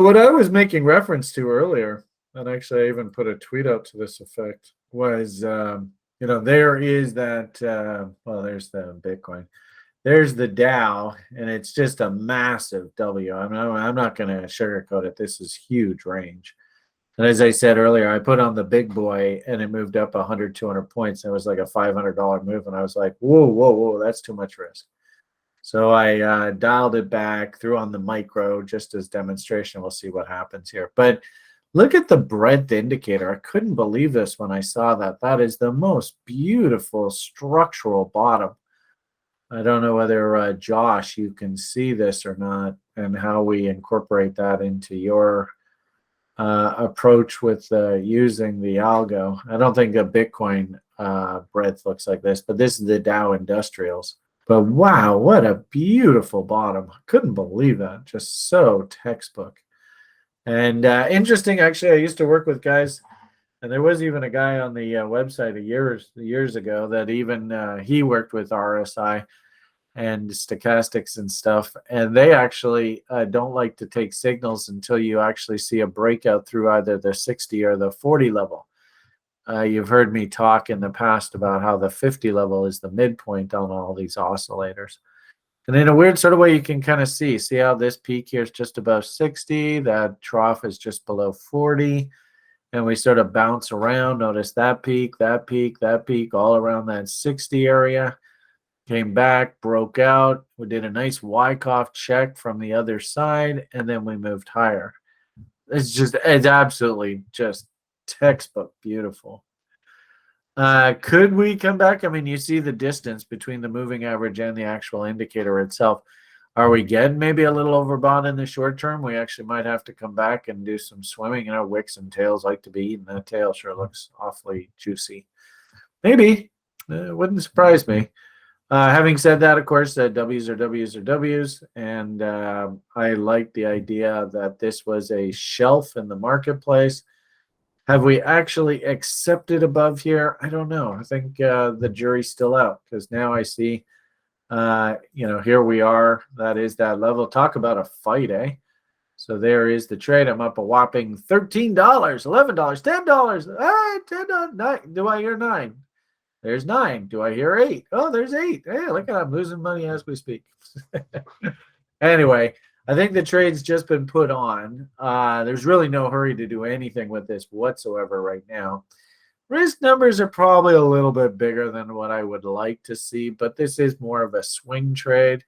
What I was making reference to earlier, and actually I even put a tweet out to this effect, was there is that well, there's the Bitcoin. There's the Dow, and it's just a massive W. I'm not going to sugarcoat it. This is huge range. And as I said earlier, I put on the big boy and it moved up 100, 200 points. It was like a $500 move. And I was like, whoa, whoa, whoa, that's too much risk. So I dialed it back, threw on the micro just as demonstration. We'll see what happens here. But look at the breadth indicator. I couldn't believe this when I saw that. That is the most beautiful structural bottom. I don't know whether, Josh, you can see this or not, and how we incorporate that into your approach with using the algo. I don't think a Bitcoin breadth looks like this, but this is the Dow Industrials. But wow, what a beautiful bottom. I couldn't believe that. Just so textbook. And interesting, actually, I used to work with guys, and there was even a guy on the website years ago that even he worked with RSI and stochastics and stuff, and they actually don't like to take signals until you actually see a breakout through either the 60 or the 40 level. You've heard me talk in the past about how the 50 level is the midpoint on all these oscillators. And in a weird sort of way, you can kind of see how this peak here is just above 60, that trough is just below 40, and we sort of bounce around. Notice that peak, that peak, that peak, all around that 60 area. Came back, broke out. We did a nice Wyckoff check from the other side, and then we moved higher. It's absolutely just textbook beautiful. Could we come back? I mean, you see the distance between the moving average and the actual indicator itself. Are we getting maybe a little overbought in the short term? We actually might have to come back and do some swimming. You know, wicks and tails like to be eaten. That tail sure looks awfully juicy. Maybe. It wouldn't surprise me. Having said that, of course, W's are W's are W's, and I like the idea that this was a shelf in the marketplace. Have we actually accepted above here? I don't know. I think the jury's still out, because now I see, here we are. That is that level. Talk about a fight, eh? So there is the trade. I'm up a whopping $13, $11, $10. $10. 9. Do I hear 9? There's 9. Do I hear 8? Oh, there's 8. Hey, look at that. I'm losing money as we speak. Anyway, I think the trade's just been put on. There's really no hurry to do anything with this whatsoever right now. Risk numbers are probably a little bit bigger than what I would like to see, but this is more of a swing trade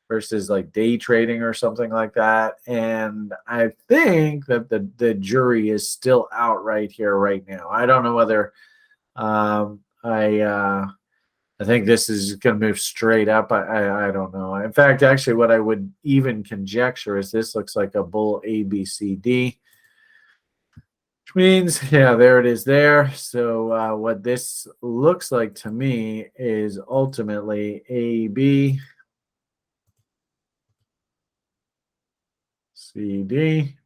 versus like day trading or something like that. And I think that the jury is still out right here, right now. I don't know whether I think this is going to move straight up. I don't know. In fact, actually, what I would even conjecture is this looks like a bull ABCD, which means, yeah, there it is there. So what this looks like to me is ultimately AB, CD.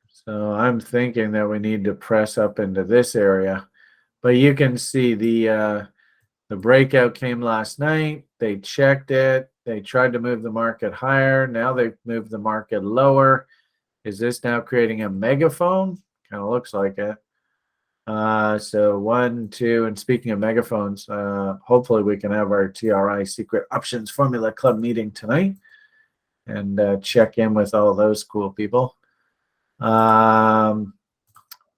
So I'm thinking that we need to press up into this area. But you can see the breakout came last night. They checked it. They tried to move the market higher. Now they've moved the market lower. Is this now creating a megaphone? Kind of looks like it. So 1, 2, and speaking of megaphones, hopefully we can have our TRI Secret Options Formula Club meeting tonight and check in with all those cool people.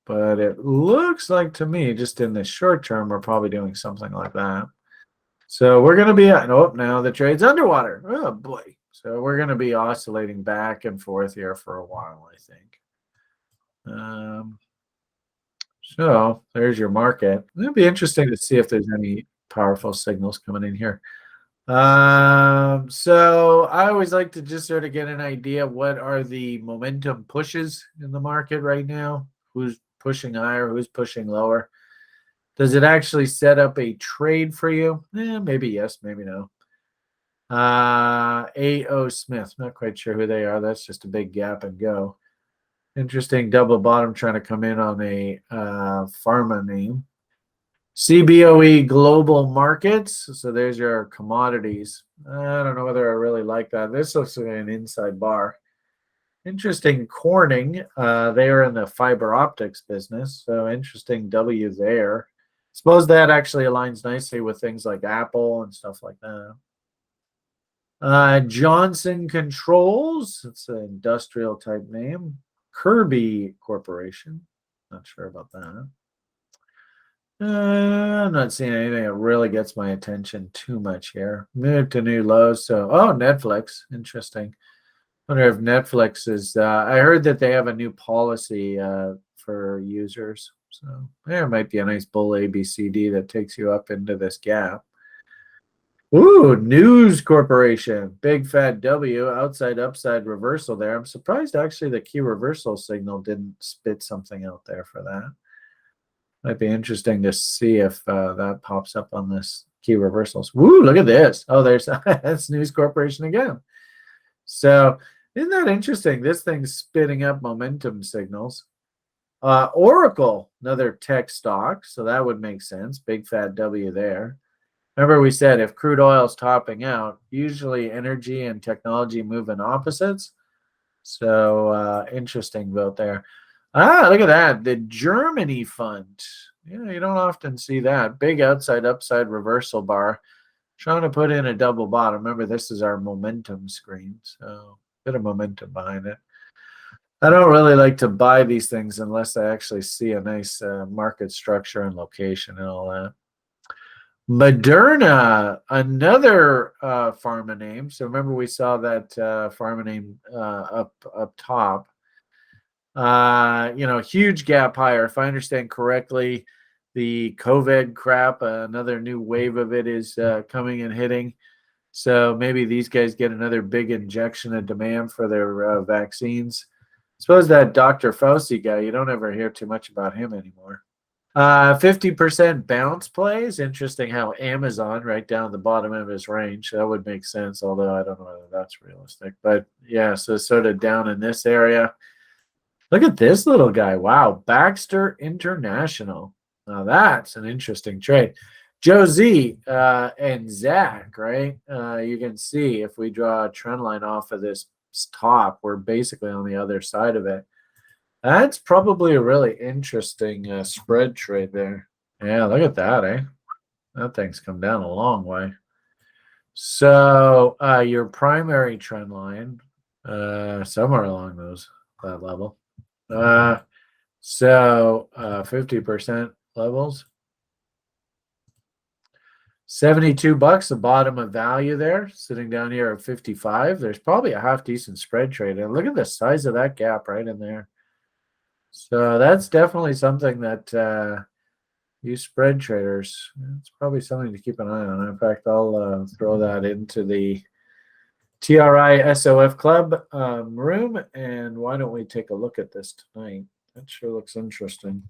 But it looks like to me, just in the short term, we're probably doing something like that. So we're going to be at, oh, now the trade's underwater. Oh, boy. So we're going to be oscillating back and forth here for a while, I think. So there's your market. It'll be interesting to see if there's any powerful signals coming in here. So I always like to just sort of get an idea of what are the momentum pushes in the market right now. Who's pushing higher, who's pushing lower? Does it actually set up a trade for you? Maybe yes, maybe no. A.O. Smith, not quite sure who they are. That's just a big gap and go. Interesting double bottom trying to come in on a pharma name. CBOE Global Markets. So there's your commodities. I don't know whether I really like that. This looks like an inside bar. Interesting Corning. They are in the fiber optics business. So interesting W there. Suppose that actually aligns nicely with things like Apple and stuff like that. Johnson Controls. It's an industrial type name. Kirby Corporation. Not sure about that. I'm not seeing anything that really gets my attention too much here. Move to new lows. So, Netflix. Interesting. Wonder if Netflix is. I heard that they have a new policy for users. So there might be a nice bull ABCD that takes you up into this gap. Ooh, News Corporation, big fat W, outside upside reversal there. I'm surprised actually the key reversal signal didn't spit something out there for that. Might be interesting to see if that pops up on this key reversals. Woo, look at this. Oh, there's that's News Corporation again. So isn't that interesting? This thing's spitting up momentum signals. Oracle, another tech stock. So that would make sense. Big fat W there. Remember we said if crude oil is topping out, usually energy and technology move in opposites. So interesting vote there. Look at that. The Germany fund. Yeah, you don't often see that. Big outside upside reversal bar. Trying to put in a double bottom. Remember, this is our momentum screen. So bit of momentum behind it. I don't really like to buy these things unless I actually see a nice market structure and location and all that. Moderna, another pharma name. So remember we saw that pharma name up top. Huge gap higher. If I understand correctly, the COVID crap, another new wave of it is coming and hitting. So maybe these guys get another big injection of demand for their vaccines. Suppose that Dr. Fauci guy, you don't ever hear too much about him anymore. 50% bounce plays. Interesting how Amazon right down the bottom of his range. That would make sense, although I don't know whether that's realistic. But yeah, so sort of down in this area. Look at this little guy. Wow. Baxter International. Now that's an interesting trade. Joe Z and Zach, right? You can see if we draw a trend line off of this top, we're basically on the other side of it. That's probably a really interesting spread trade there. Yeah, look at that, eh? That thing's come down a long way. So your primary trend line, somewhere along that level. So 50% levels. $72, the bottom of value there, sitting down here at 55. There's probably a half decent spread trade. And look at the size of that gap right in there. So that's definitely something that you spread traders, it's probably something to keep an eye on. In fact, I'll throw that into the TRI SOF Club room. And why don't we take a look at this tonight? That sure looks interesting.